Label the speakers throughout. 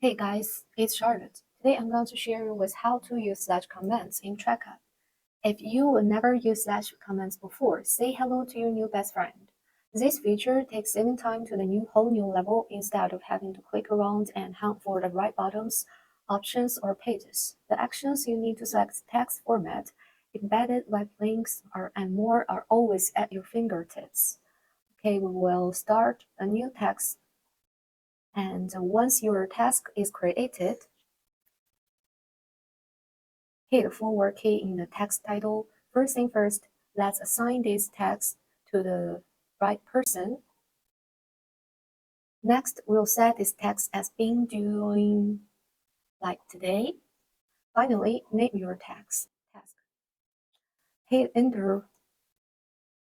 Speaker 1: Hey guys, it's Charlotte. Today I'm going to share with how to use slash comments in Tracup. If you never used slash comments before, say hello to your new best friend. This feature takes saving time to the whole new level instead of having to click around and hunt for the right buttons, options, or pages. The actions you need to select text format, embedded web links, and more are always at your fingertips. Okay, we will start a new text. And once your task is created, hit the forward key in the text title. First thing first, let's assign this text to the right person. Next, we'll set this text as being doing like today. Finally, name your task. Hit enter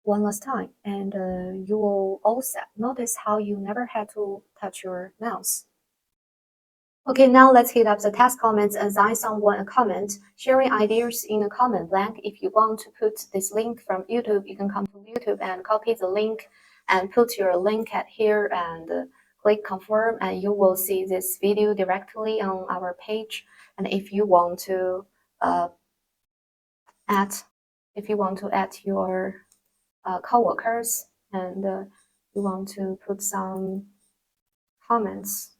Speaker 1: one last time, and you will all set. Notice how you never had to touch your mouse. Okay, now let's hit up the task comments and assign someone a comment. Sharing ideas in the comment blank. If you want to put this link from YouTube, you can come to YouTube and copy the link and put your link at here and click confirm, and you will see this video directly on our page. And if you want to add your coworkers and you want to put some comments,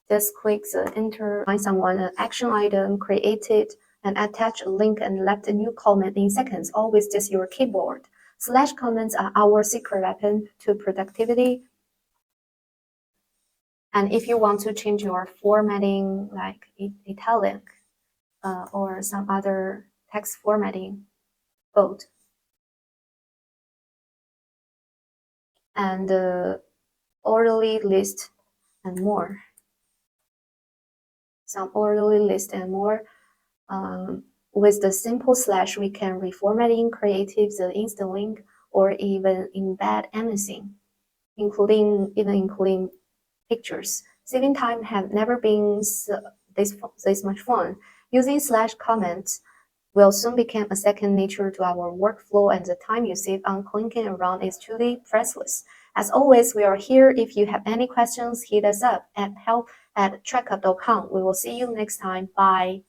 Speaker 1: just click the enter, find someone an action item, create it, and attach a link and left a new comment in seconds, all with just your keyboard. Slash comments are our secret weapon to productivity. And if you want to change your formatting, like italic or some other text formatting, bold, and orderly list and more. Some orderly list and more. With the simple slash, we can reformatting, creative the instant link, or even embed anything, including pictures. Saving time have never been this much fun. Using slash comments will soon become a second nature to our workflow, and the time you save on clicking around is truly priceless. As always, we are here. If you have any questions, hit us up at help@tracup.com. We will see you next time. Bye.